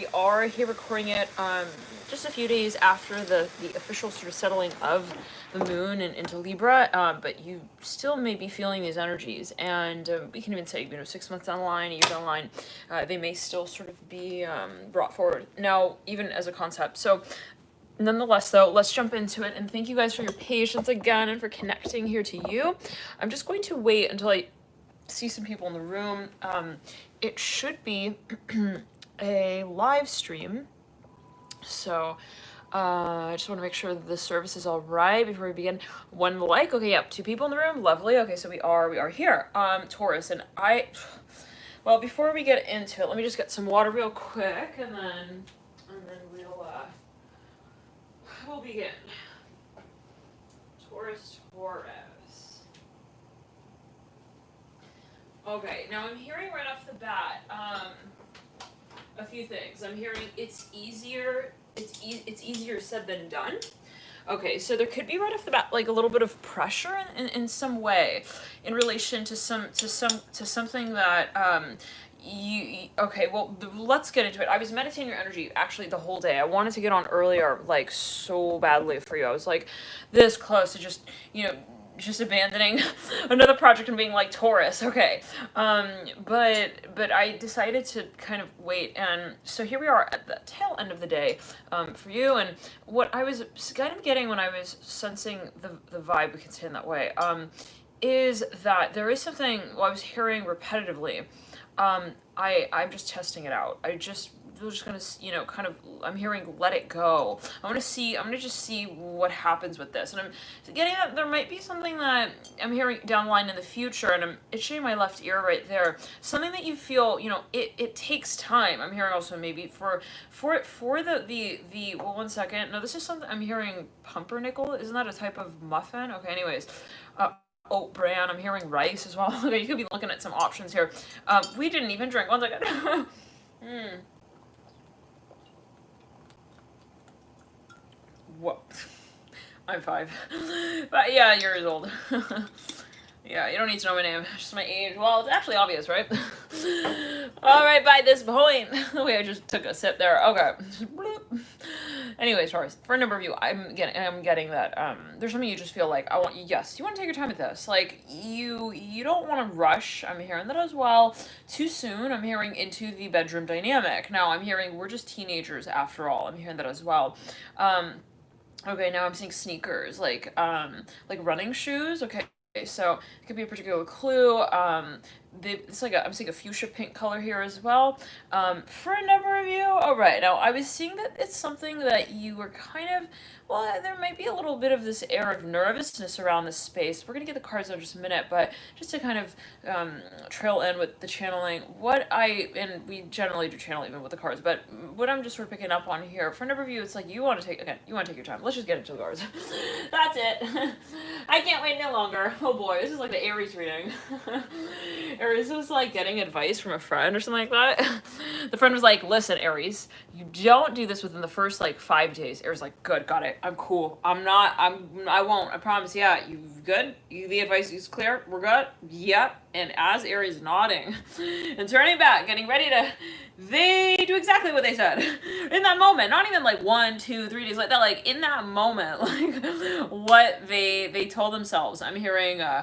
We are here recording it just a few days after the official sort of settling of the moon and into Libra, but you still may be feeling these energies, and we can even say, 6 months down the line, a year down the line, they may still sort of be brought forward now, even as a concept. So nonetheless, though, let's jump into it, and thank you guys for your patience again and for connecting here to you. I'm just going to wait until I see some people in the room. It should be a live stream, so I just want to make sure that the service is all right before we begin. One like, okay, yep, 2 people in the room, lovely. Okay, so we are here. Taurus, and well, before we get into it, let me just get some water real quick, and then we'll begin. Taurus. Okay, now I'm hearing right off the bat, a few things. I'm hearing it's easier said than done. Okay, so there could be right off the bat like a little bit of pressure in some way in relation to something that okay, well, let's get into it. I was meditating your energy actually the whole day. I wanted to get on earlier, like, so badly for you. I was like this close to just abandoning another project and being like, Taurus, okay. But I decided to kind of wait, and so here we are at the tail end of the day for you. And what I was kind of getting when I was sensing the vibe, we can say in that way, is that there is something, well, I was hearing repetitively. I'm just testing it out. We're just gonna, kind of, I'm hearing let it go. I'm gonna just see what happens with this. And I'm getting that there might be something that I'm hearing down the line in the future, and I'm itching my left ear right there. Something that you feel, it takes time. I'm hearing also maybe for the well, one second. No, this is something I'm hearing pumpernickel. Isn't that a type of muffin? Okay, anyways. Oat bran. I'm hearing rice as well. Okay, you could be looking at some options here. We didn't even drink. One second. Whoa. I'm 5. But yeah, years old. Yeah, you don't need to know my name, just my age. Well, it's actually obvious, right? Alright, by this point. The way I just took a sip there. Okay. Anyways, Taurus, for a number of you, I'm getting that there's something you just feel like you want to take your time with this. Like you don't want to rush. I'm hearing that as well. Too soon. I'm hearing into the bedroom dynamic. Now I'm hearing we're just teenagers after all. I'm hearing that as well. Okay, now I'm seeing sneakers, like running shoes. Okay, so it could be a particular clue. It's like I'm seeing a fuchsia pink color here as well. For a number of you, all right. Now I was seeing that it's something that you were kind of, well, there might be a little bit of this air of nervousness around this space. We're gonna get the cards out in just a minute, but just to kind of trail in with the channeling, and we generally do channel even with the cards, but what I'm just sort of picking up on here, for a number of you, it's like you want to take your time. Let's just get into the cards. That's it. I can't wait no longer. Oh boy, this is like the Aries reading. Aries was like getting advice from a friend or something like that. The friend was like, listen, Aries, you don't do this within the first like 5 days. Aries like, good, got it. I'm cool. I won't. I promise. Yeah, you good? The advice is clear? We're good? Yep. And as Aries nodding and turning back, getting ready to, they do exactly what they said in that moment. Not even like 1, 2, 3 days like that. Like in that moment, like what they told themselves. I'm hearing, I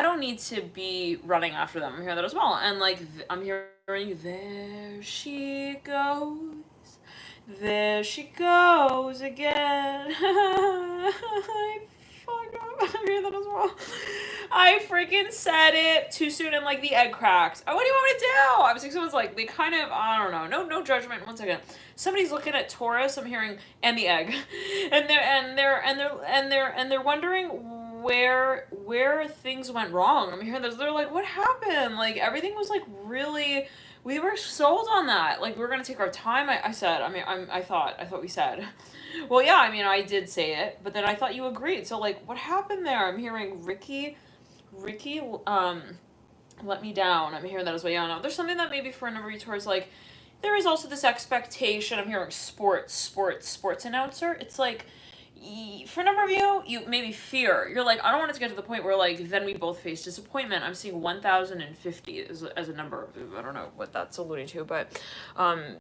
don't need to be running after them. I'm hearing that as well. And like, I'm hearing, there she goes. There she goes again. I fucked up. I'm hearing that as well. I freaking said it too soon and like the egg cracked. Oh, what do you want me to do? I was like, someone's like, they kind of, I don't know. No judgment. One second. Somebody's looking at Taurus. I'm hearing, and the egg. And they're wondering where things went wrong. I'm hearing this. They're like, what happened? Like everything was like really, we were sold on that. Like we were gonna take our time. I said. I thought we said. Well, yeah. I mean, I did say it, but then I thought you agreed. So like, what happened there? I'm hearing Ricky, let me down. I'm hearing that as well. Yeah, no. There's something that maybe for a number of you towards like, there is also this expectation. I'm hearing sports announcer. It's like, For a number of you, you maybe fear. You're like, I don't want it to get to the point where like then we both face disappointment. I'm seeing 1,050 as a number. I don't know what that's alluding to, but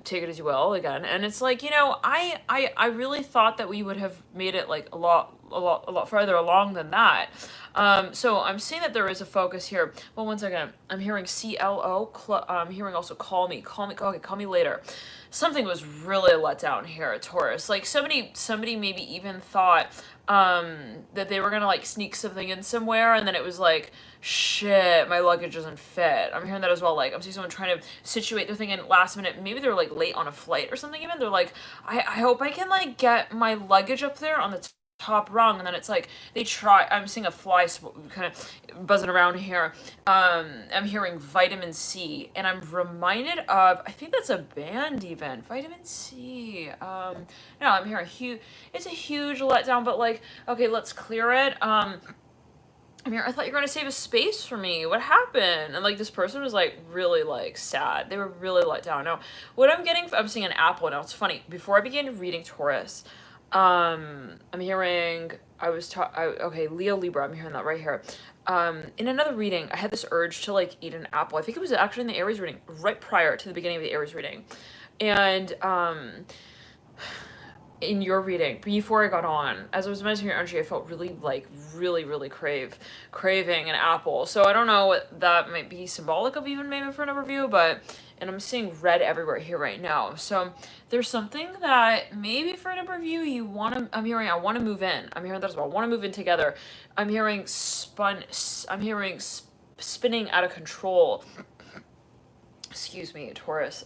take it as you will again. And it's like, you know, I really thought that we would have made it like a lot farther along than that. So I'm seeing that there is a focus here. Well, one second. I'm hearing CLO. I'm hearing also call me. Okay, call me later. Something was really let down here at Taurus. Like somebody maybe even thought that they were gonna like sneak something in somewhere, and then it was like, shit, my luggage doesn't fit. I'm hearing that as well. Like I'm seeing someone trying to situate their thing in last minute. Maybe they're like late on a flight or something. Even they're like, I hope I can like get my luggage up there on the top rung, and then it's like they try. I'm seeing a fly kind of buzzing around here. I'm hearing vitamin C, and I'm reminded of, I think that's a band even, vitamin C. No, I'm hearing it's a huge letdown, but like, okay, let's clear it. I thought you were gonna save a space for me. What happened? And like this person was like really like sad. They were really let down. Now, what I'm seeing an apple. Now it's funny. Before I began reading Taurus, I'm hearing, okay, Leo Libra, I'm hearing that right here. In another reading, I had this urge to like eat an apple. I think it was actually in the Aries reading, right prior to the beginning of the Aries reading. And, in your reading, before I got on, as I was measuring your energy, I felt really craving an apple. So I don't know what that might be symbolic of, even maybe for a number of you, but, and I'm seeing red everywhere here right now. So there's something that maybe for a number of you, I want to move in. I'm hearing that as well. I want to move in together. I'm hearing spinning out of control. Excuse me, Taurus.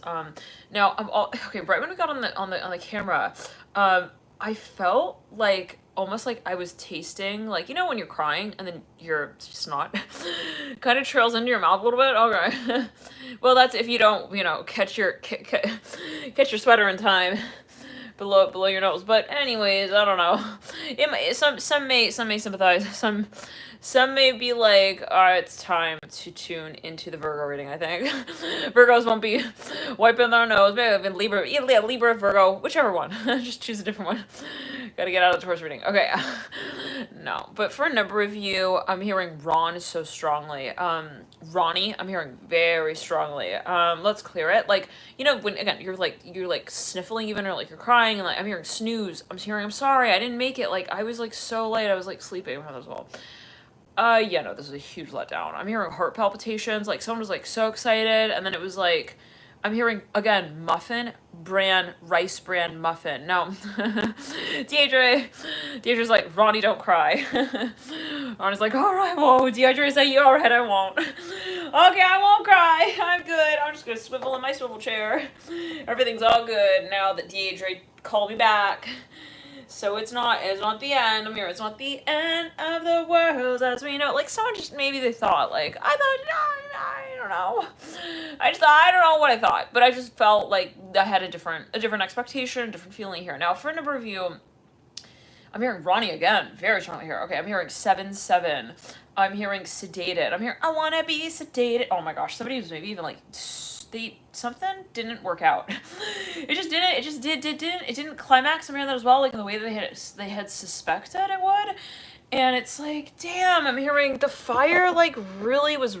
Now okay. Right when we got on the camera, I felt like almost like I was tasting, like, you know when you're crying and then your snot kind of trails into your mouth a little bit. Okay. Well, that's if you don't, catch your sweater in time. Below your nose. But anyways, I don't know. Some may sympathize. Some may be like, it's time to tune into the Virgo reading, I think. Virgos won't be wiping their nose. Maybe I've been Libra, Virgo, whichever one. Just choose a different one. Gotta get out of the Taurus reading. Okay. No. But for a number of you, I'm hearing Ron so strongly. Ronnie, I'm hearing very strongly. Let's clear it. Like, when, again, you're like sniffling even, or like you're crying, and like, I'm hearing snooze. I'm sorry, I didn't make it. Like, I was like so late. I was like sleeping as well. Yeah, no, this is a huge letdown. I'm hearing heart palpitations, like someone was like so excited, and then it was like, I'm hearing, again, rice bran muffin. Now, Deidre's like, Ronnie, don't cry. Ronnie's like, all right, whoa, Deidre's like, all right, I won't. Okay, I won't cry. I'm good. I'm just gonna swivel in my swivel chair. Everything's all good now that Deidre called me back. So it's not the end. I'm here. It's not the end of the world as we know. Like someone just, maybe they thought, like, I don't know. I don't know what I thought, but I just felt like I had a different expectation, a different feeling here. Now, for a number of you, I'm hearing Ronnie again, very strongly here. Okay, I'm hearing 7-7. I'm hearing sedated. I'm hearing, I want to be sedated. Oh my gosh, somebody was maybe even like, something didn't work out. It just didn't. It didn't climax. I'm hearing that as well, like in the way that they had suspected it would. And it's like, damn, I'm hearing the fire like really was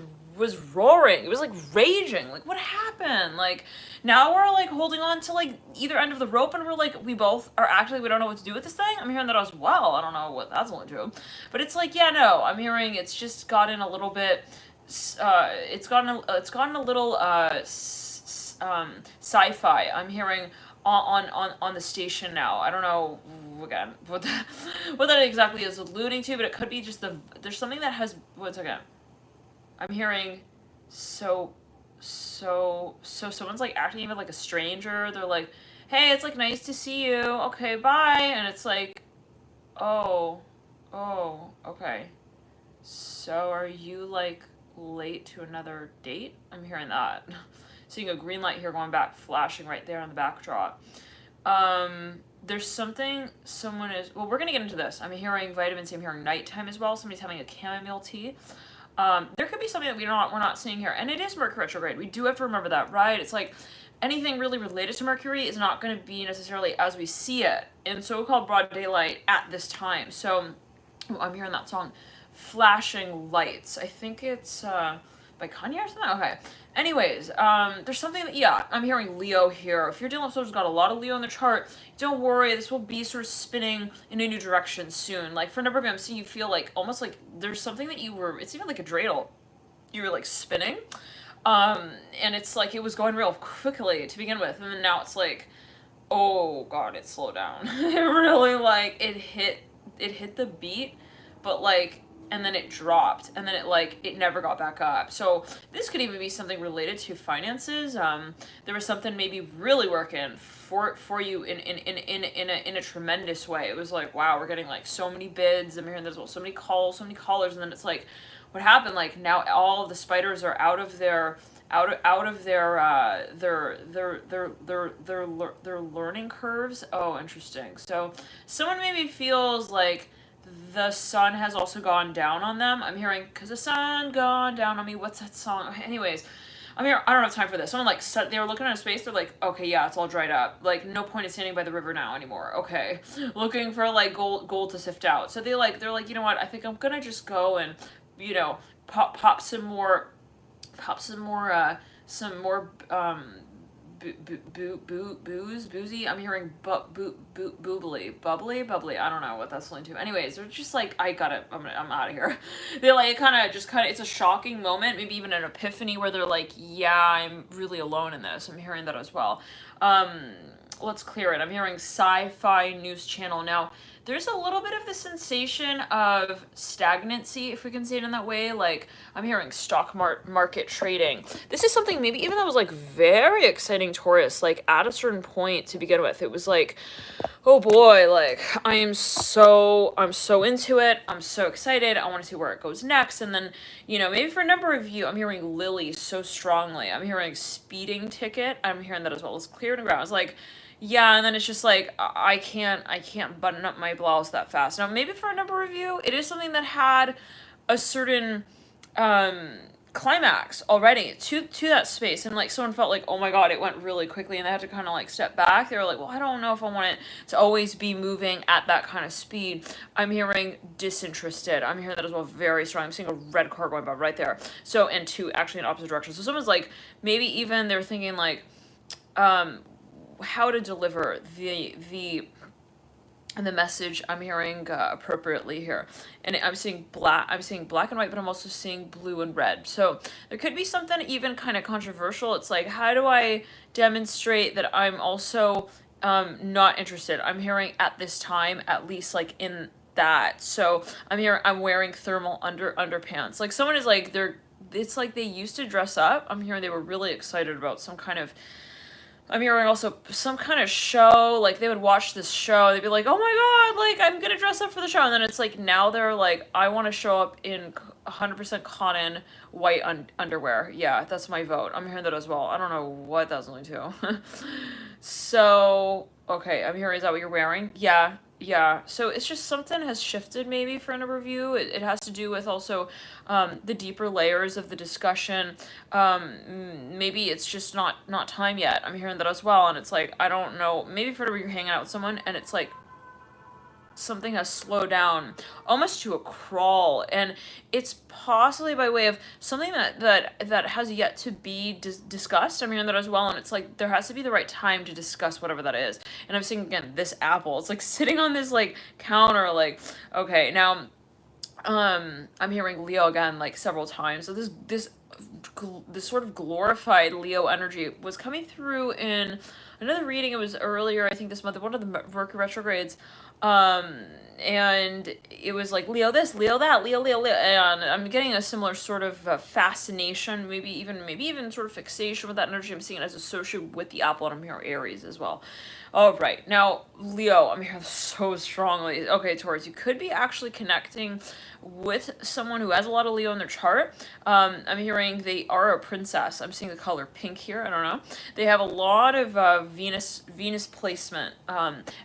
roaring. It was like raging. Like, what happened? Like, now we're like holding on to like either end of the rope, and we're like, we both are actually, we don't know what to do with this thing. I'm hearing that as well. I don't know what that's going to do, but it's like, yeah, no, I'm hearing it's just gotten a little bit. It's gotten a little sci-fi. I'm hearing on the station now. I don't know again what that exactly is alluding to, but it could be just there's something that has, once again, I'm hearing so someone's like acting even like a stranger. They're like, hey, it's like nice to see you. Okay, bye. And it's like, oh, okay. So are you like late to another date? I'm hearing that. Seeing a green light here going back, flashing right there on the backdrop. There's something well, we're gonna get into this. I'm hearing vitamin C, I'm hearing nighttime as well. Somebody's having a chamomile tea. There could be something that we're not seeing here. And it is Mercury retrograde. We do have to remember that, right? It's like, anything really related to Mercury is not going to be necessarily as we see it in so-called broad daylight at this time. So I'm hearing that song, Flashing Lights. I think it's by Kanye or something? Okay. Anyways, there's something that, yeah, I'm hearing Leo here. If you're dealing with someone who's got a lot of Leo in the chart, don't worry, this will be sort of spinning in a new direction soon. Like, for a number of you, I'm seeing you feel like, almost like there's something that you were, it's even like a dreidel. You were like spinning. And it's like it was going real quickly to begin with, and then now it's like, oh god, it slowed down. It really like it hit the beat, but like, and then it dropped, and then it never got back up. So this could even be something related to finances. There was something maybe really working for you in a tremendous way. It was like, wow, we're getting like so many bids. I'm hearing there's so many calls, so many callers, and then it's like, what happened? Like now all the spiders are out of their learning curves. Oh, interesting. So someone maybe feels like the sun has also gone down on them. I'm hearing, cause the sun gone down on me. What's that song? Anyways, I'm here. I don't have time for this. Someone like they were looking at a space. They're like, okay, yeah, it's all dried up. Like no point in standing by the river now anymore. Okay, looking for like gold to sift out. So they're like, you know what? I think I'm gonna just go and, you know, pop some more boozy. I'm hearing bubbly. I don't know what that's linked to. Anyways, they're just like, I'm out of here. They're like, it's a shocking moment, maybe even an epiphany where they're like, yeah, I'm really alone in this. I'm hearing that as well. Let's clear it. I'm hearing sci-fi news channel. Now, there's a little bit of the sensation of stagnancy, if we can say it in that way. Like, I'm hearing stock market trading. This is something maybe even that was like very exciting, Taurus, like at a certain point to begin with. It was like, oh boy, like I'm so into it. I'm so excited. I want to see where it goes next. And then, you know, maybe for a number of you, I'm hearing Lily so strongly. I'm hearing speeding ticket. I'm hearing that as well. Let's clear the ground. It's like, yeah, and then it's just like, I can't button up my blouse that fast. Now, maybe for a number of you, it is something that had a certain climax already to that space. And like someone felt like, oh my god, it went really quickly, and they had to kind of like step back. They were like, well, I don't know if I want it to always be moving at that kind of speed. I'm hearing disinterested. I'm hearing that as well, very strong. I'm seeing a red card going by right there. So, and two actually in opposite directions. So someone's like, maybe even they're thinking like, how to deliver the message. I'm hearing appropriately here, and I'm seeing black and white, but I'm also seeing blue and red. So there could be something even kind of controversial. It's like, how do I demonstrate that I'm also not interested? I'm hearing at this time, at least like in that. So I'm wearing thermal underpants. Like someone is like, it's like they used to dress up. I'm hearing they were really excited about some kind of, I'm hearing also some kind of show, like they would watch this show, they'd be like, oh my god, like I'm gonna dress up for the show, and then it's like now they're like, I want to show up in 100% cotton white underwear. Yeah, that's my vote. I'm hearing that as well. I don't know what that's linked to. So, okay, I'm hearing, is that what you're wearing? Yeah, so it's just something has shifted maybe for a number of you. It has to do with also the deeper layers of the discussion. Maybe it's just not time yet. I'm hearing that as well, and it's like, I don't know, maybe for you're hanging out with someone and it's like something has slowed down almost to a crawl, and it's possibly by way of something that has yet to be discussed. I'm hearing that as well, and it's like there has to be the right time to discuss whatever that is. And I'm seeing again this apple, it's like sitting on this like counter, like, okay, now I'm hearing Leo again like several times. So this sort of glorified Leo energy was coming through in another reading. It was earlier, I think this month, one of the Mercury retrogrades. And it was like Leo this, Leo that, Leo, and I'm getting a similar sort of fascination, maybe even sort of fixation with that energy. I'm seeing it as associated with the apple, and I'm hearing Aries as well. All right, now Leo, I'm hearing so strongly. Okay, Taurus, you could be actually connecting with someone who has a lot of Leo in their chart. I'm hearing they are a princess. I'm seeing the color pink here. I don't know. They have a lot of Venus placement,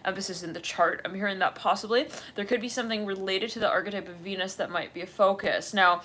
emphasis in the chart. I'm hearing that possibly there could be something related to the archetype of Venus that might be a focus. Now,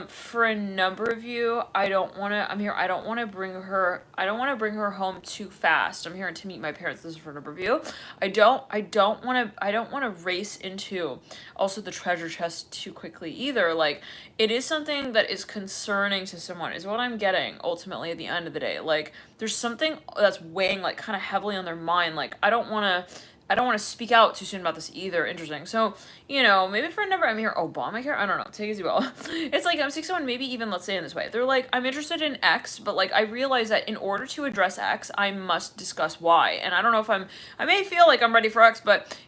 for a number of you, I don't want to bring her home too fast. I'm hearing to meet my parents. This is for a number of you. I don't want to race into also the treasure chest too quickly either. Like, it is something that is concerning to someone, is what I'm getting ultimately at the end of the day. Like, there's something that's weighing like kind of heavily on their mind. Like, I don't want to speak out too soon about this either. Interesting. So, maybe for a number, I'm here, Obamacare? I don't know. Take it as you will. It's like, I'm seeing someone, maybe even, let's say in this way. They're like, I'm interested in X, but like, I realize that in order to address X, I must discuss Y. And I don't know if I may feel like I'm ready for X, but,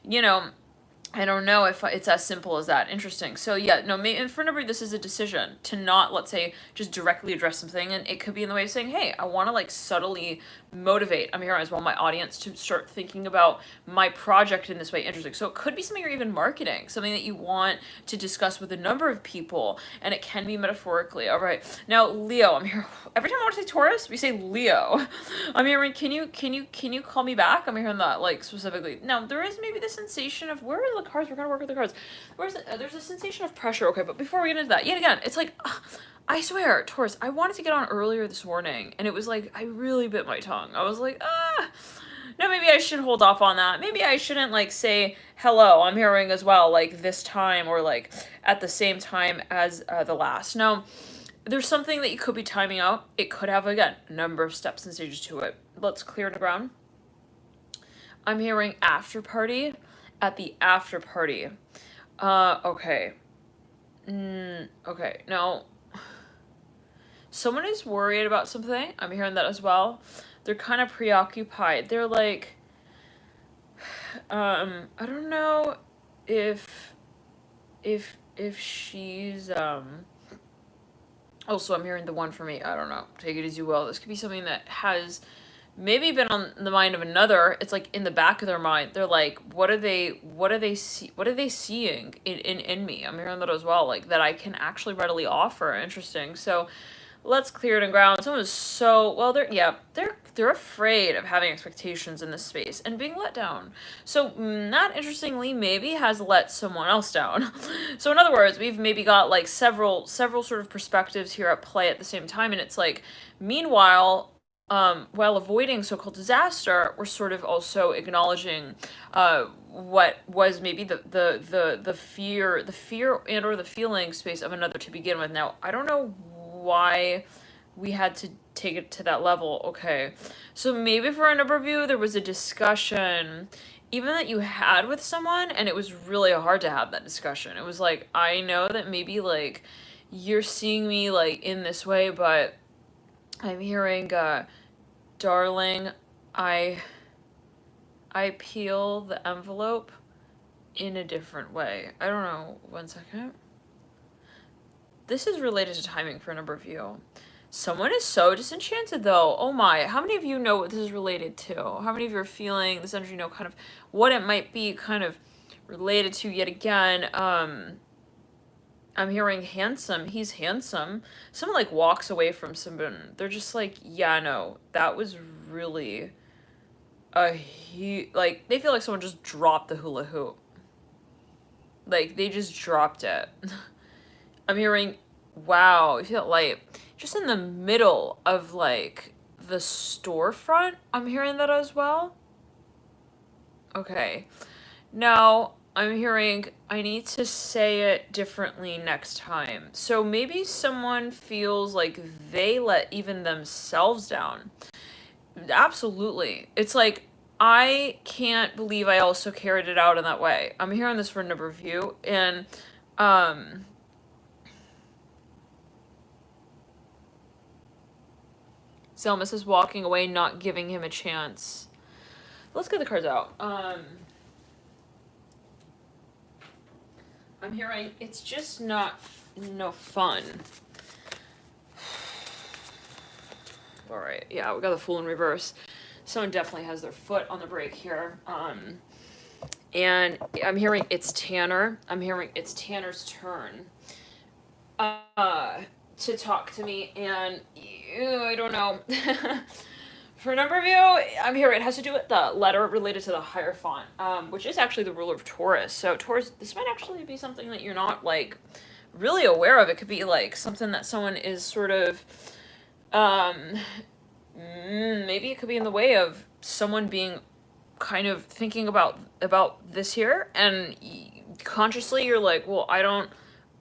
I don't know if it's as simple as that. Interesting. So yeah, no, and for a number, this is a decision to not, let's say, just directly address something. And it could be in the way of saying, hey, I want to like subtly motivate, I'm here as well, my audience to start thinking about my project in this way. Interesting. So it could be something you're even marketing, something that you want to discuss with a number of people, and it can be metaphorically. All right. Now, Leo, I'm here. Every time I want to say Taurus, we say Leo. I'm hearing, can you call me back? I'm hearing that, like, specifically. Now, there is maybe the sensation of, where are the cards? We're going to work with the cards. There's a sensation of pressure. Okay, but before we get into that, yet again, it's like, I swear, Taurus, I wanted to get on earlier this morning, and it was like, I really bit my tongue. I was like, no, maybe I should hold off on that. Maybe I shouldn't, like, say hello, I'm hearing as well, like, this time, or, like, at the same time as the last. Now, there's something that you could be timing out. It could have, again, a number of steps and stages to it. Let's clear the ground. I'm hearing after party at the after party. Okay. Okay, now, someone is worried about something. I'm hearing that as well. They're kind of preoccupied. They're like, I don't know if she's, also I'm hearing the one for me. I don't know. Take it as you will. This could be something that has maybe been on the mind of another. It's like in the back of their mind. They're like, what are they seeing in me? I'm hearing that as well. Like, that I can actually readily offer. Interesting. So let's clear it and ground. Someone is so, well, they're afraid of having expectations in this space and being let down. So, not interestingly, maybe has let someone else down. So in other words, we've maybe got like several sort of perspectives here at play at the same time. And it's like, meanwhile, while avoiding so-called disaster, we're sort of also acknowledging what was maybe the fear and or the feeling space of another to begin with. Now, I don't know why we had to take it to that level. Okay, so maybe for a number of you, there was a discussion even that you had with someone, and it was really hard to have that discussion. It was like, I know that maybe like you're seeing me like in this way, but I'm hearing, darling, I peel the envelope in a different way. I don't know. 1 second. This is related to timing for a number of you. Someone is so disenchanted though. Oh my, how many of you know what this is related to? How many of you are feeling this energy, know kind of what it might be kind of related to yet again? I'm hearing handsome. He's handsome. Someone like walks away from someone. They're just like, yeah, no, that was really like, they feel like someone just dropped the hula hoop. Like, they just dropped it. I'm hearing, wow, you feel like just in the middle of like the storefront. I'm hearing that as well. Okay. Now, I'm hearing I need to say it differently next time. So maybe someone feels like they let even themselves down. Absolutely. It's like, I can't believe I also carried it out in that way. I'm hearing this for a number of you. And, Selmas is walking away, not giving him a chance. Let's get the cards out. I'm hearing it's just not no fun. All right, yeah, we got the Fool in reverse. Someone definitely has their foot on the brake here. And I'm hearing it's Tanner. I'm hearing it's Tanner's turn to talk to me, and I don't know. For a number of you, I'm here. It has to do with the letter related to the Hierophant, which is actually the ruler of Taurus. So Taurus, this might actually be something that you're not like really aware of. It could be like something that someone is sort of, maybe it could be in the way of someone being kind of thinking about this here, and consciously you're like, well, I don't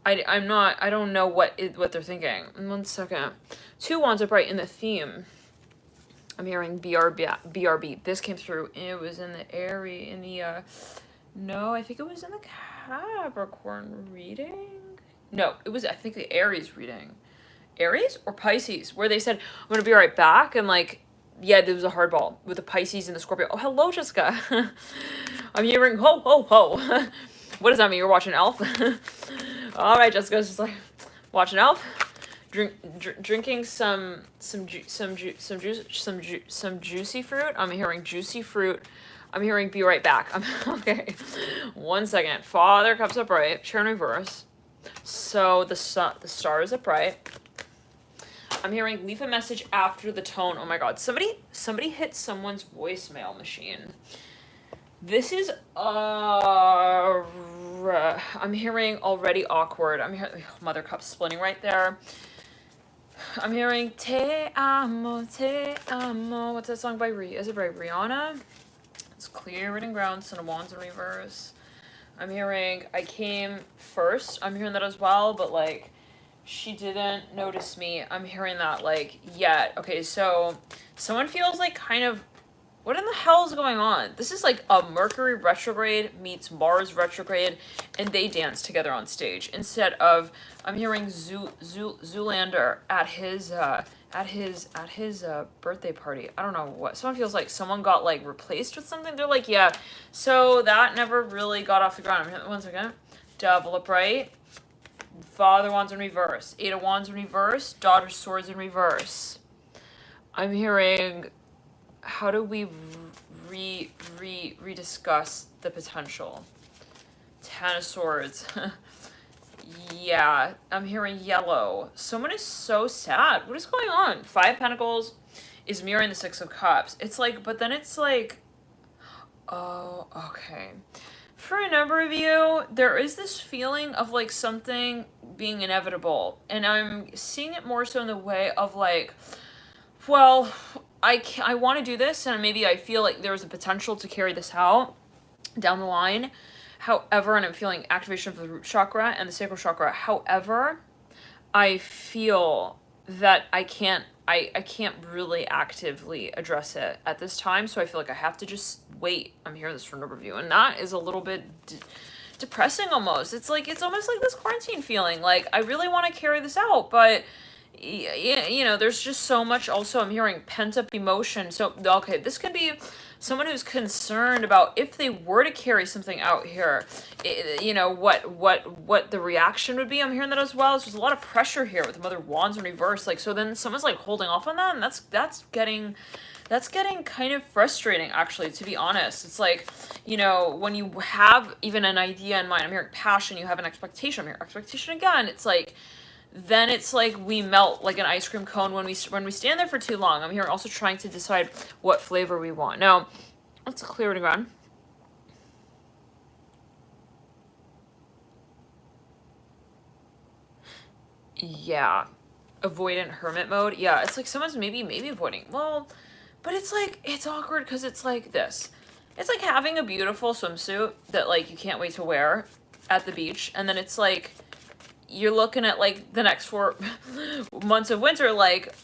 know what they're thinking. 1 second. 2 wands are bright in the theme. I'm hearing BRB. This came through. It was in the Aries, no, I think it was in the Capricorn reading. No, it was, I think, the Aries reading. Aries or Pisces, where they said, I'm going to be right back. And like, yeah, there was a hardball with the Pisces and the Scorpio. Oh, hello, Jessica. I'm hearing, ho, ho, ho. What does that mean? You're watching Elf? All right, Jessica's just like, watching Elf. Drinking some juicy fruit. I'm hearing juicy fruit. I'm hearing be right back. Okay. 1 second. Father Cups upright. Chair in reverse. So the star is upright. I'm hearing leave a message after the tone. Oh my God. Somebody hit someone's voicemail machine. This is I'm hearing already awkward. I'm hearing Mother Cups splitting right there. I'm hearing Te Amo, Te Amo. What's that song by Is it by Rihanna? It's clear, written ground, Son of Wands in reverse. I'm hearing I came first. I'm hearing that as well, but like she didn't notice me. I'm hearing that like yet. Okay, so someone feels like kind of, what in the hell is going on? This is like a Mercury retrograde meets Mars retrograde, and they dance together on stage instead of, I'm hearing Zoolander at his birthday party. I don't know what. Someone feels like someone got like replaced with something. They're like, yeah. So that never really got off the ground. I'm hearing, 1 second. Devil upright. Father Wands in reverse. 8 of Wands in reverse. Daughter Swords in reverse. I'm hearing, how do we rediscuss the potential? 10 of Swords. Yeah, I'm hearing yellow. Someone is so sad. What is going on? 5 Pentacles is mirroring the 6 of Cups. It's like, but then it's like, oh, okay. For a number of you, there is this feeling of like something being inevitable. And I'm seeing it more so in the way of like, well, I want to do this, and maybe I feel like there's a potential to carry this out down the line. However, and I'm feeling activation of the root chakra and the sacral chakra. However, I feel that I can't really actively address it at this time. So I feel like I have to just wait. I'm hearing this from a number of you, and that is a little bit depressing almost. It's like, it's almost like this quarantine feeling. Like I really want to carry this out, but you know, there's just so much. Also, I'm hearing pent up emotion. So, okay, this could be someone who's concerned about if they were to carry something out here, you know, what the reaction would be. I'm hearing that as well. There's a lot of pressure here with the Mother Wands in reverse. Like, so then someone's like holding off on that, and that's getting kind of frustrating, actually, to be honest. It's like, you know, when you have even an idea in mind, I'm hearing passion, you have an expectation, I'm hearing expectation again. It's like, then it's like we melt like an ice cream cone when we stand there for too long. I'm here also trying to decide what flavor we want. Now, let's clear it again. Yeah. Avoidant hermit mode. Yeah, it's like someone's maybe avoiding. Well, but it's like, it's awkward because it's like this. It's like having a beautiful swimsuit that like you can't wait to wear at the beach, and then it's like you're looking at like the next 4 months of winter, like,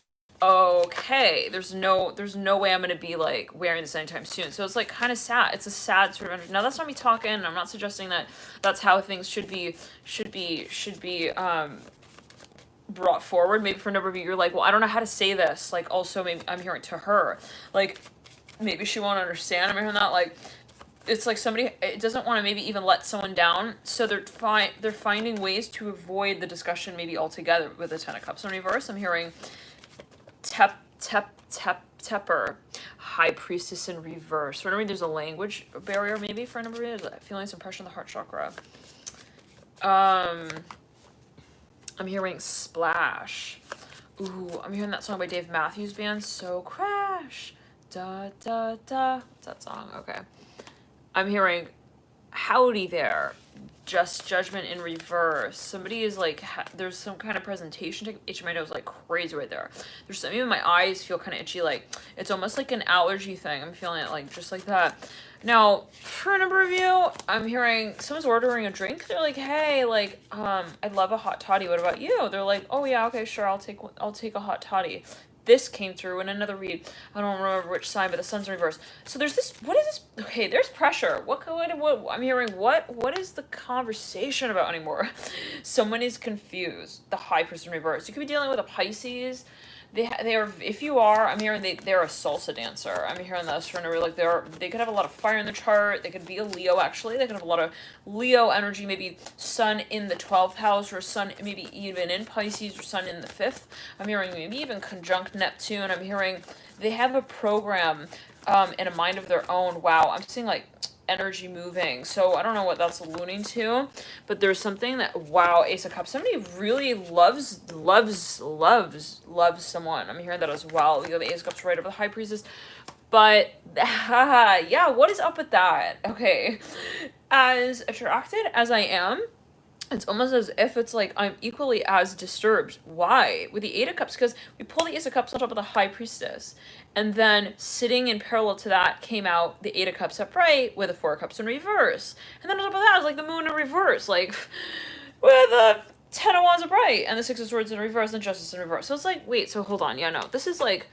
okay, there's no way I'm gonna be like wearing this anytime soon. So it's like kind of sad. It's a sad sort of energy. Now that's not me talking. I'm not suggesting that that's how things should be brought forward. Maybe for a number of you, you're like, well, I don't know how to say this. Like, also maybe I'm hearing to her, like maybe she won't understand. I'm hearing that like, it's like somebody, it doesn't want to maybe even let someone down, so they're finding ways to avoid the discussion maybe altogether with the 10 of Cups in reverse. I'm hearing Tepper, High Priestess in reverse. For there's a language barrier maybe for a number of you, feeling some pressure in the heart chakra. I'm hearing Splash. Ooh, I'm hearing that song by Dave Matthews Band, So Crash. da da da. What's that song? Okay. I'm hearing howdy there. Just judgment in reverse. Somebody is like, there's some kind of presentation. Itching my nose like crazy right there. There's something in my eyes feel kind of itchy. Like it's almost like an allergy thing. I'm feeling it like just like that. Now, for a number of you, I'm hearing someone's ordering a drink. They're like, hey, like, I'd love a hot toddy. What about you? They're like, oh yeah, okay, sure. I'll take a hot toddy. This came through in another read. I don't remember which sign, but the sun's in reverse. So there's this, what is this? Okay, there's pressure. What I'm hearing, what is the conversation about anymore? Someone is confused. The high person reverse. You could be dealing with a Pisces. They are, if you are, I'm hearing they're a salsa dancer. I'm hearing this from like they could have a lot of fire in the chart. They could be a Leo actually. They could have a lot of Leo energy, maybe sun in the 12th house or sun maybe even in Pisces or sun in the 5th. I'm hearing maybe even conjunct Neptune. I'm hearing they have a program in a mind of their own. Wow, I'm seeing like energy moving. So I don't know what that's alluding to, but there's something that, wow, Ace of Cups, somebody really loves someone. I'm hearing that as well. We got the Ace of Cups right over the High Priestess. But yeah, what is up with that? Okay, as attracted as I am, it's almost as if it's like I'm equally as disturbed. Why? With the Eight of Cups, because we pull the Ace of Cups on top of the High Priestess. And then sitting in parallel to that came out the Eight of Cups upright with the Four of Cups in reverse. And then on top of that was like the Moon in reverse, like with the Ten of Wands upright and the Six of Swords in reverse and Justice in reverse. So it's like, wait, so hold on. Yeah, no, this is like,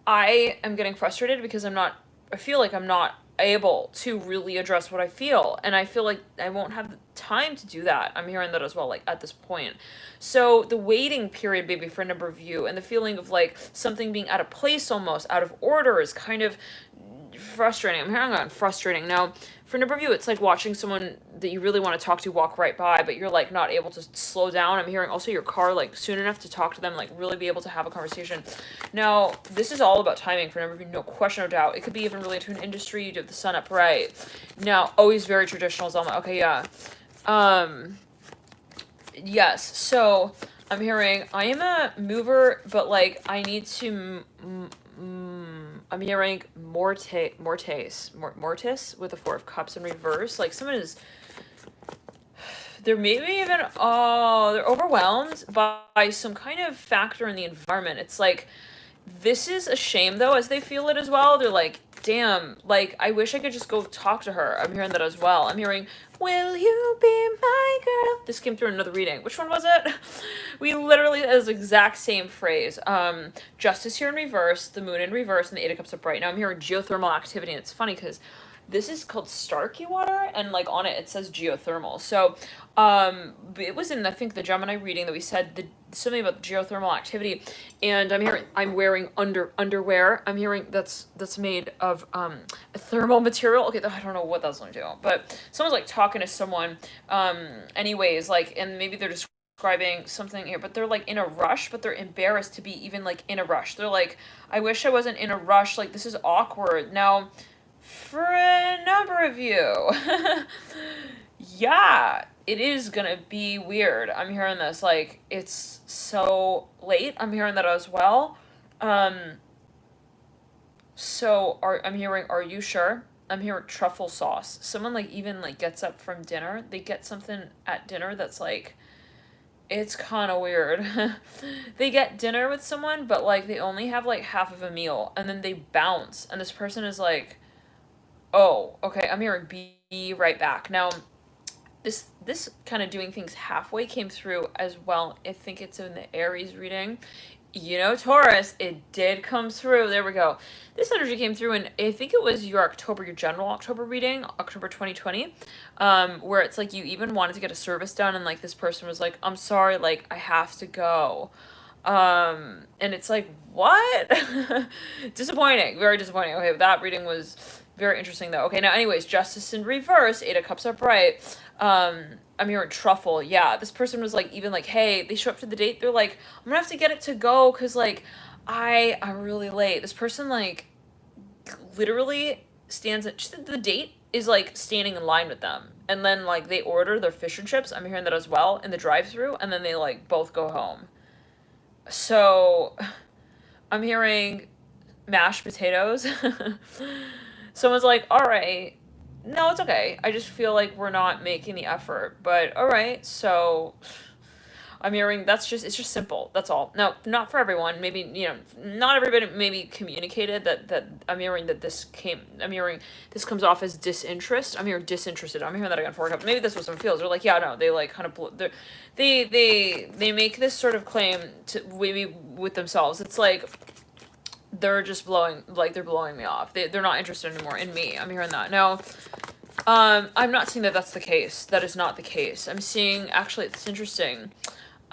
I am getting frustrated because I feel like I'm not able to really address what I feel, and I feel like I won't have the time to do that. I'm hearing that as well, like at this point. So the waiting period maybe for a number of you, and the feeling of like something being out of place, almost out of order, is kind of frustrating. I'm hearing on frustrating. Now, for a number of you, it's like watching someone that you really want to talk to walk right by, but you're like not able to slow down. I'm hearing also your car like soon enough to talk to them, like really be able to have a conversation. Now, this is all about timing for a number of you, no question, no doubt. It could be even related to an industry. You have the sun upright. Now, always very traditional, Zelma. Okay, yeah. Yes, so I'm hearing I am a mover, but like I need to I'm hearing Mortis with the Four of Cups in reverse. Like someone is, they're maybe even, they're overwhelmed by some kind of factor in the environment. It's like, this is a shame though, as they feel it as well. They're like, damn, like I wish I could just go talk to her. I'm hearing that as well. I'm hearing, will you be my girl? This came through another reading. Which one was it? We literally, as the exact same phrase. Justice here in reverse, the Moon in reverse, and the Eight of Cups upright. Now I'm hearing geothermal activity, and it's funny because this is called Starkey water, and like on it says geothermal. So it was in, I think, the Gemini reading that we said something about geothermal activity, and I'm wearing underwear. I'm hearing that's made of a thermal material. Okay, I don't know what that's going to do, but someone's like talking to someone anyways, like, and maybe they're describing something here, but they're like in a rush, but they're embarrassed to be even like in a rush. They're like, I wish I wasn't in a rush, like this is awkward. Now, for a number of you, yeah, it is gonna be weird. I'm hearing this, like, it's so late. I'm hearing that as well. So I'm hearing, are you sure? I'm hearing truffle sauce. Someone like even like gets up from dinner. They get something at dinner that's like, it's kind of weird. They get dinner with someone, but like they only have like half of a meal, and then they bounce, and this person is like, oh, okay, I'm hearing be right back. Now, this kind of doing things halfway came through as well. I think it's in the Aries reading. You know, Taurus, it did come through. There we go. This energy came through, and I think it was your general October reading, October 2020, where it's like you even wanted to get a service done, and like this person was like, I'm sorry, like I have to go. And it's like, what? Disappointing, very disappointing. Okay, that reading was very interesting though. Okay, now anyways, Justice in reverse, Eight of Cups upright. I'm hearing truffle. Yeah, this person was like, even like, hey, they show up to the date. They're like, I'm gonna have to get it to go because like I'm really late. This person like literally stands at the date is like standing in line with them, and then like they order their fish and chips. I'm hearing that as well in the drive-through, and then they like both go home. So I'm hearing mashed potatoes. Someone's like, all right, no, it's okay. I just feel like we're not making the effort. But all right, so I'm hearing it's just simple. That's all. Now, not for everyone. Maybe, not everybody maybe communicated that I'm hearing that I'm hearing this comes off as disinterest. I'm hearing disinterested. I'm hearing that again 4 times. Maybe this was what someone feels. They're like, yeah, no, they like kind of, they make this sort of claim to maybe with themselves. It's like, they're just they're blowing me off. They're not interested anymore in me. I'm hearing that. Now, I'm not saying that that's the case. That is not the case. I'm seeing, actually, it's interesting.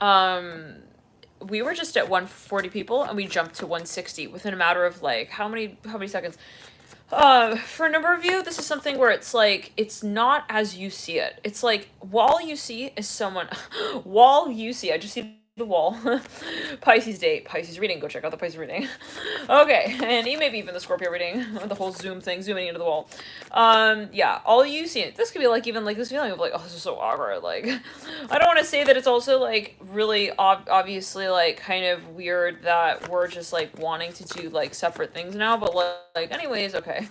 We were just at 140 people and we jumped to 160 within a matter of like, how many seconds? For a number of you, this is something where it's like, it's not as you see it. It's like, while you see, I just see the wall. Pisces date, Pisces reading. Go check out the Pisces reading. Okay, and maybe even the Scorpio reading, the whole Zoom thing, zooming into the wall. Yeah, all you see, this could be like even like this feeling of like, oh, this is so awkward. Like, I don't want to say that it's also like really obviously like kind of weird that we're just like wanting to do like separate things now, but like anyways, okay.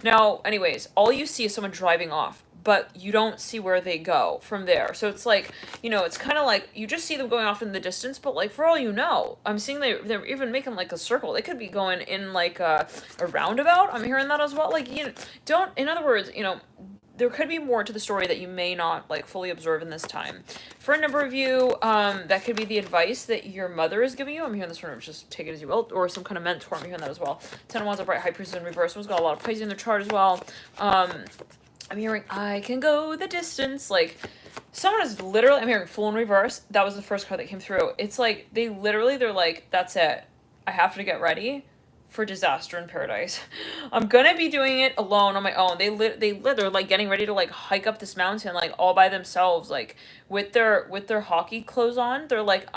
Now, anyways, all you see is someone driving off, but you don't see where they go from there. So it's like, it's kind of like you just see them going off in the distance, but like for all you know, I'm seeing they're even making like a circle. They could be going in like a roundabout. I'm hearing that as well. Like, in other words, there could be more to the story that you may not like fully observe in this time. For a number of you, that could be the advice that your mother is giving you. I'm hearing this from just take it as you will, or some kind of mentor. I'm hearing that as well. 10 of Wands upright, High Priestess in reverse. Someone's got a lot of Pisces in their chart as well. I'm hearing, I can go the distance. Like, someone is literally, I'm hearing Fool in reverse. That was the first card that came through. It's like, they're like, that's it. I have to get ready for disaster in paradise. I'm gonna be doing it alone on my own. They're like getting ready to like hike up this mountain, like all by themselves, like with their hockey clothes on. They're like,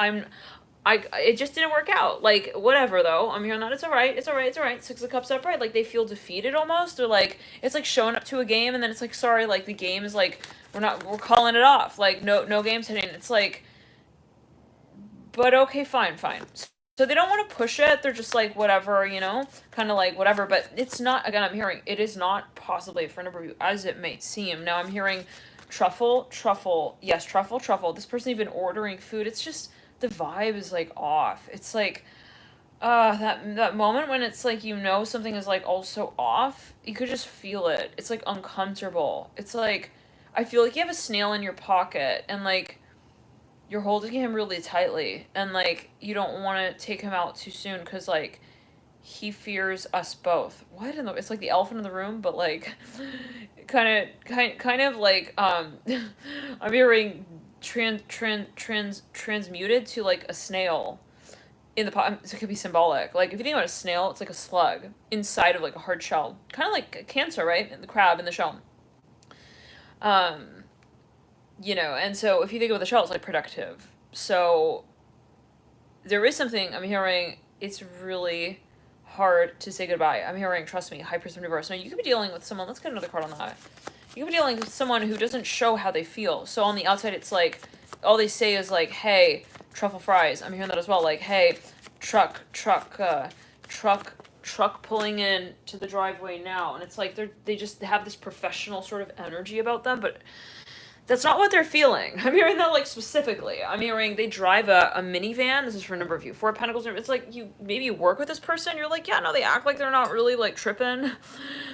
it just didn't work out. Like, whatever, though. I'm hearing that. It's all right. It's all right. It's all right. 6 of Cups upright. Like, they feel defeated almost. They're like, it's like showing up to a game, and then it's like, sorry, like, the game is like, we're calling it off. Like, no game's hitting. It's like, but okay, fine. So they don't want to push it. They're just like, whatever, kind of like, whatever. But it's not, again, I'm hearing, it is not possibly for a number of you, as it may seem. Now, I'm hearing truffle. Yes, truffle. This person even ordering food. It's just, the vibe is like off. It's like that moment when it's like something is like also off. You could just feel it. It's like uncomfortable. It's like I feel like you have a snail in your pocket and like you're holding him really tightly and like you don't want to take him out too soon because like he fears us both. What in the? It's like the elephant in the room, but like kind of like I'm hearing transmuted to like a snail in the pot. So it could be symbolic. Like if you think about a snail, it's like a slug inside of like a hard shell, kind of like a cancer, right? And the crab in the shell. And so if you think about the shell, it's like productive. So there is something I'm hearing. It's really hard to say goodbye. I'm hearing, trust me, High Priestess in reverse. Now you could be dealing with someone. Let's get another card on that. You could be dealing with someone who doesn't show how they feel. So on the outside, it's like, all they say is like, hey, truffle fries. I'm hearing that as well. Like, hey, truck pulling in to the driveway now. And it's like, they just have this professional sort of energy about them, but that's not what they're feeling. I'm hearing that like specifically. I'm hearing they drive a minivan. This is for a number of you. 4 of Pentacles. It's like maybe you work with this person. You're like, yeah, no, they act like they're not really like tripping.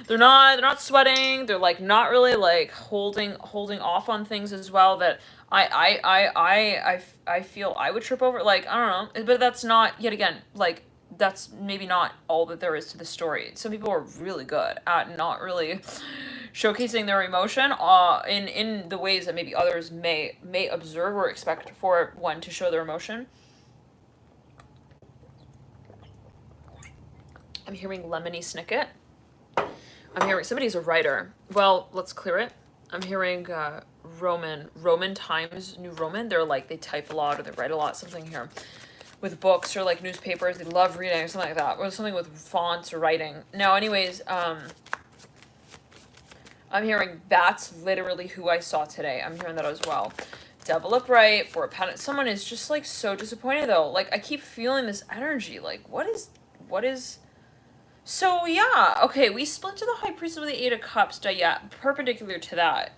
They're not sweating. They're like not really like holding off on things as well that I feel I would trip over. Like, I don't know. But that's not, yet again, like, that's maybe not all that there is to the story. Some people are really good at not really showcasing their emotion in the ways that maybe others may observe or expect for one to show their emotion. I'm hearing lemony snicket. I'm hearing somebody's a writer. Well, let's clear it. I'm hearing Roman Times, New Roman. They're like, they type a lot or they write a lot, something here. With books or like newspapers, they love reading or something like that, or something with fonts or writing. Now, anyways, I'm hearing that's literally who I saw today. I'm hearing that as well. Devil upright, 4 of Pentacles. Someone is just like so disappointed though. Like I keep feeling this energy. Like what is? So yeah, okay, we split to the High Priestess with the Eight of Cups, yeah, perpendicular to that.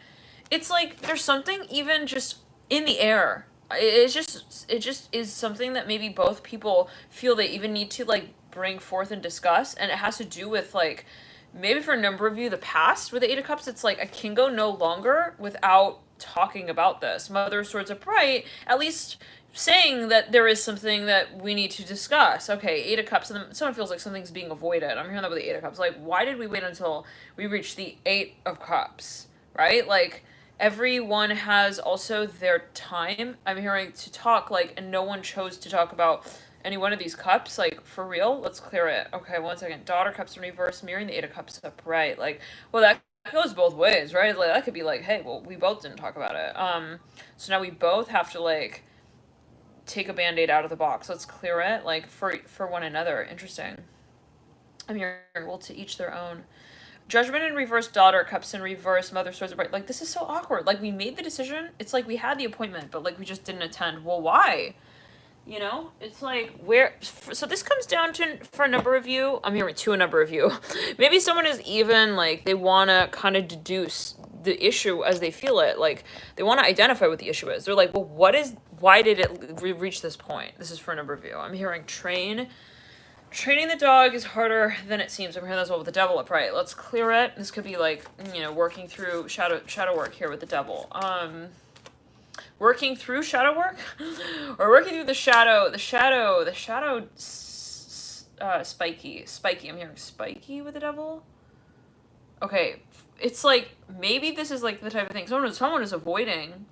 It's like there's something even just in the air. It just is something that maybe both people feel they even need to like bring forth and discuss, and it has to do with like maybe for a number of you the past with the Eight of Cups. It's like I can go no longer without talking about this. Mother of Swords upright, at least saying that there is something that we need to discuss. Okay, Eight of Cups, and then someone feels like something's being avoided. I'm hearing that with the Eight of Cups. Like, why did we wait until we reached the Eight of Cups? Right? Like, everyone has also their time. I'm hearing to talk, like, and no one chose to talk about any one of these cups. Like, for real? Let's clear it. Okay, one second. Daughter Cups in reverse, mirroring the Eight of Cups upright. Like, well, that goes both ways, right? Like, that could be like, hey, well, we both didn't talk about it. So now we both have to, like, take a band-aid out of the box. Let's clear it, like, for one another. Interesting. I'm here. Well, to each their own. Judgment in reverse, Daughter Cups in reverse, Mother Swords upright. Like, this is so awkward. Like, we made the decision. It's like we had the appointment, but, like, we just didn't attend. Well, why? You know? It's like, where... So this comes down to, for a number of you... I'm hearing to a number of you. Maybe someone is even, like, they want to kind of deduce the issue as they feel it. Like, they want to identify what the issue is. They're like, well, why did it reach this point? This is for a number of you. I'm hearing train. Training the dog is harder than it seems. I'm hearing as well with the devil upright. Let's clear it. This could be like, you know, working through shadow work here with the devil. Working through shadow work? Or working through the shadow, spiky. I'm hearing spiky with the devil. Okay, it's like, maybe this is like the type of thing, someone is avoiding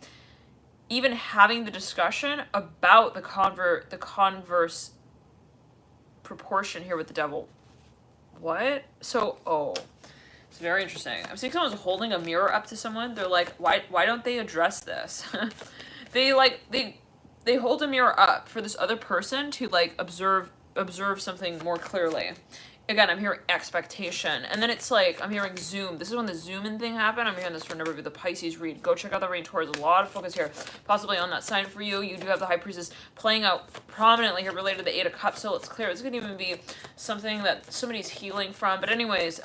even having the discussion about the converse proportion here with the devil. What? So, it's very interesting. I'm seeing someone's holding a mirror up to someone. They're like, why don't they address this? they hold a mirror up for this other person to like observe something more clearly. Again, I'm hearing expectation. And then it's like, I'm hearing zoom. This is when the zoom in thing happened. I'm hearing this for a number of you. The Pisces read. Go check out the reading towards a lot of focus here. Possibly on that sign for you. You do have the High Priestess playing out prominently here related to the Eight of Cups. So it's clear. This could even be something that somebody's healing from. But anyways,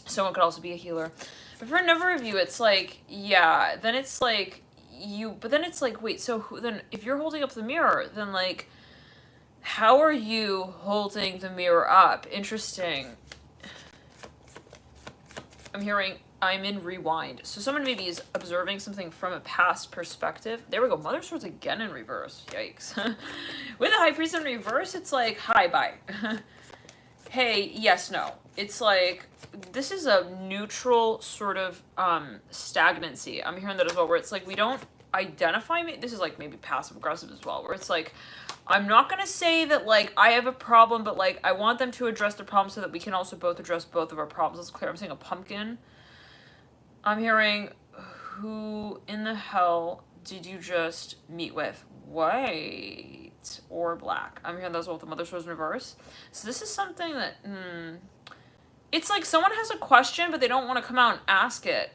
someone could also be a healer. But for a number of you, it's like, yeah, then it's like but then it's like, wait, so then if you're holding up the mirror, then like, how are you holding the mirror up? Interesting. I'm hearing I'm in rewind. So someone maybe is observing something from a past perspective. There we go. Mother Swords again in reverse. Yikes. With the High Priest in reverse, it's like, hi, bye. Hey, yes, no. It's like, this is a neutral sort of stagnancy. I'm hearing that as well, where it's like, we don't identify me. This is like maybe passive aggressive as well, where it's like, I'm not going to say that, like, I have a problem, but, like, I want them to address the problem so that we can also both address both of our problems. That's clear. I'm saying a pumpkin. I'm hearing, who in the hell did you just meet with? White or black? I'm hearing those both. The Mother Swords in reverse. So this is something that, it's like someone has a question, but they don't want to come out and ask it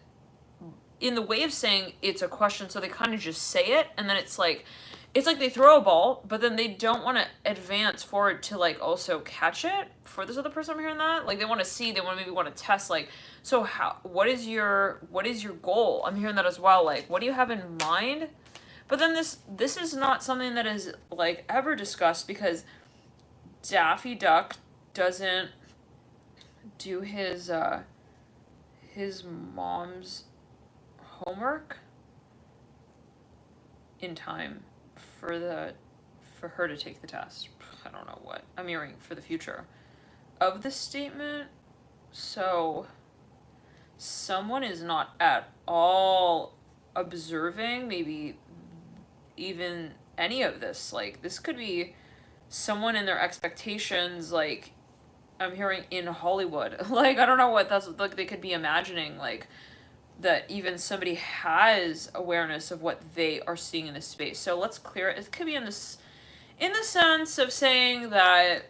in the way of saying it's a question, so they kind of just say it, and then it's like they throw a ball, but then they don't want to advance forward to, like, also catch it for this other person. I'm hearing that. Like, they want to see, they maybe want to test, like, so what is your goal? I'm hearing that as well. Like, what do you have in mind? But then this is not something that is, like, ever discussed, because Daffy Duck doesn't do his mom's homework in time for her to take the test. I don't know what. I'm hearing for the future of the statement. So someone is not at all observing maybe even any of this. Like, this could be someone in their expectations, like, I'm hearing in Hollywood. Like, I don't know what that's like. They could be imagining, like, that even somebody has awareness of what they are seeing in this space. So let's clear it. It could be in the sense of saying that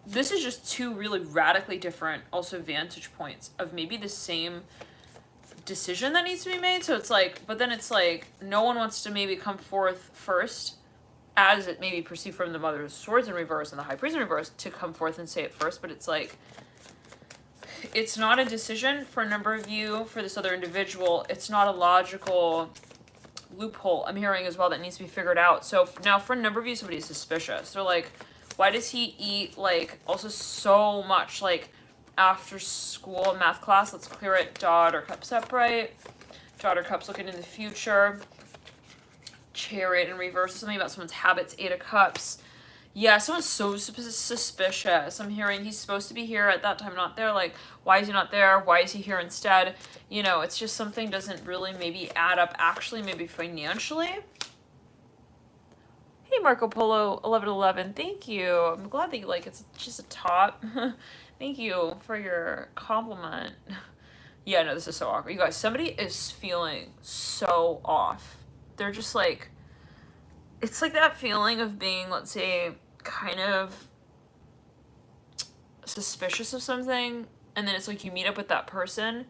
this is just two really radically different also vantage points of maybe the same decision that needs to be made. So it's like, but then it's like, no one wants to maybe come forth first as it may be perceived from the Mother of Swords in reverse and the High Priest in reverse, to come forth and say it first, but it's like, it's not a decision for a number of you, for this other individual. It's not a logical loophole, I'm hearing as well, that needs to be figured out. So now for a number of you, somebody's suspicious. They're like, why does he eat, like, also so much, like, after school math class? Let's clear it. Daughter Cups upright. Daughter Cups looking in the future. Chariot in reverse. Something about someone's habits. 8 of Cups. Yeah, someone's so suspicious. I'm hearing he's supposed to be here at that time, not there. Like, why is he not there? Why is he here instead? You know, it's just something doesn't really maybe add up actually, maybe financially. Hey, Marco Polo 1111, thank you. I'm glad that you like it's just a top. Thank you for your compliment. Yeah, no, this is so awkward. You guys, somebody is feeling so off. They're just like, it's like that feeling of being, let's say, kind of suspicious of something, and then it's like you meet up with that person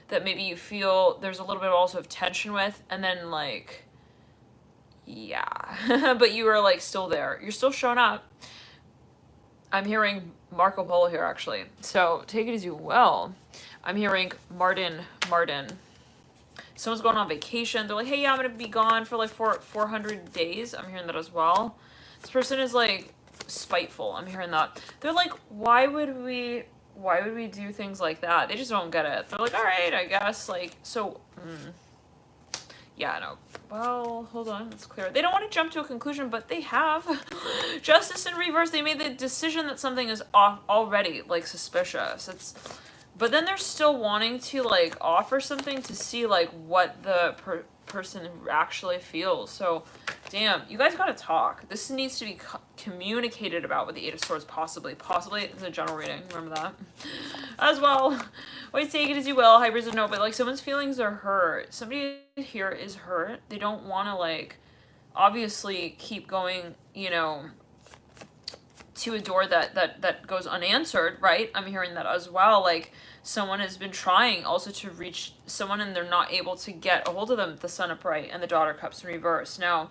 that maybe you feel there's a little bit also of tension with, and then like, yeah, but you are like still there. You're still showing up. I'm hearing Marco Polo here, actually. So take it as you will. I'm hearing Martin. Someone's going on vacation. They're like, hey, yeah, I'm going to be gone for like 400 days. I'm hearing that as well. This person is like spiteful. I'm hearing that. They're like, why would we do things like that? They just don't get it. They're like, all right, I guess. Like, so, yeah, no. Well, hold on. Let's clear it. They don't want to jump to a conclusion, but they have. Justice in reverse. They made the decision that something is off already, like, suspicious. But then they're still wanting to, like, offer something to see, like, what the person actually feels. So, damn, you guys gotta talk. This needs to be communicated about with the 8 of Swords, possibly. Possibly, it's a general reading, remember that. As well, wait, take it as you will, hybrids of no, but, like, someone's feelings are hurt. Somebody here is hurt. They don't want to, like, obviously keep going, you know, to a door that goes unanswered, right? I'm hearing that as well. Like, someone has been trying also to reach someone and they're not able to get a hold of them. The Sun upright and the Daughter Cups in reverse. Now,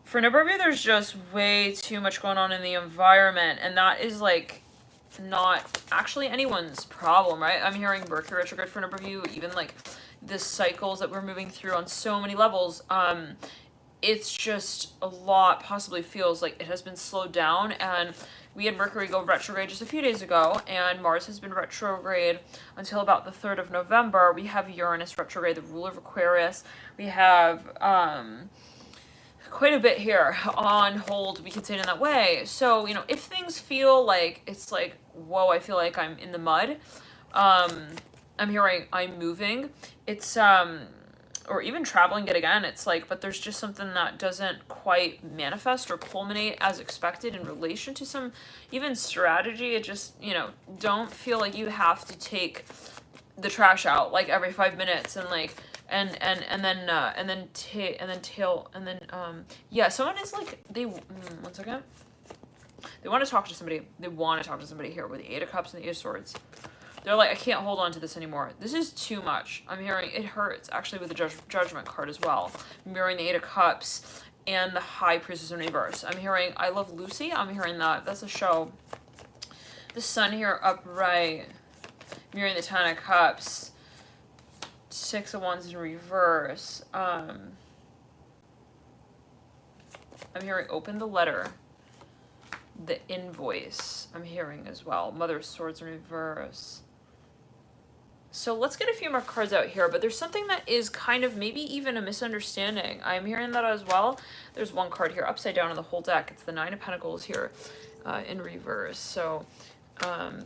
for a number of you, there's just way too much going on in the environment, and that is like not actually anyone's problem, right? I'm hearing Mercury retrograde for a number of you, even like the cycles that we're moving through on so many levels. It's just a lot possibly feels like it has been slowed down, and we had Mercury go retrograde just a few days ago, and Mars has been retrograde until about the 3rd of November. We have Uranus retrograde, the ruler of Aquarius. We have quite a bit here on hold, we could say it in that way. So, you know, if things feel like it's like, whoa, I feel like I'm in the mud, I'm hearing I'm moving. It's or even traveling yet again, it's like, but there's just something that doesn't quite manifest or culminate as expected in relation to some even strategy. It just, you know, don't feel like you have to take the trash out like every 5 minutes and like yeah, someone is like, they one second, they want to talk to somebody. They want to talk to somebody here with the 8 of Cups and the 8 of Swords. They're like, I can't hold on to this anymore. This is too much. I'm hearing it hurts, actually, with the Judgment card as well. I'm hearing the 8 of Cups and the High Priestess in reverse. I'm hearing I Love Lucy. I'm hearing that. That's a show. The Sun here upright. I'm hearing the 10 of Cups. 6 of Wands in reverse. I'm hearing Open the Letter. The Invoice. I'm hearing as well. Mother of Swords in reverse. So let's get a few more cards out here, but there's something that is kind of maybe even a misunderstanding. I'm hearing that as well. There's one card here upside down in the whole deck. It's the 9 of Pentacles here in reverse. So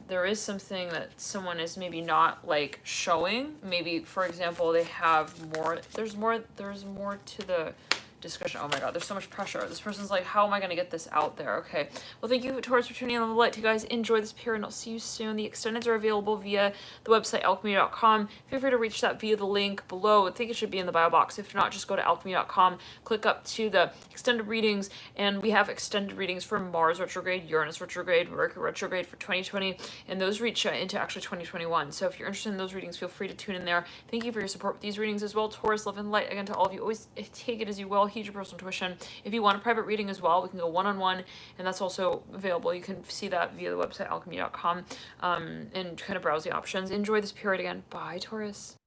there is something that someone is maybe not like showing. Maybe, for example, they have more. There's more to the discussion. Oh my god, there's so much pressure. This person's like, how am I going to get this out there? Okay, well, thank you, Taurus, for tuning in on the light. You guys enjoy this period, and I'll see you soon. The extendeds are available via the website alchemy.com. Feel free to reach that via the link below. I think it should be in the bio box. If not, just go to alchemy.com, click up to the extended readings, and we have extended readings for Mars retrograde, Uranus retrograde, Mercury retrograde for 2020, and those reach into actually 2021. So if you're interested in those readings, feel free to tune in there. Thank you for your support with these readings as well. Taurus, love and light again to all of you. Always take it as you will. I'll heed your personal intuition. If you want a private reading as well, we can go one-on-one, and that's also available. You can see that via the website alchemy.com, and kind of browse the options. Enjoy this period again. Bye, Taurus.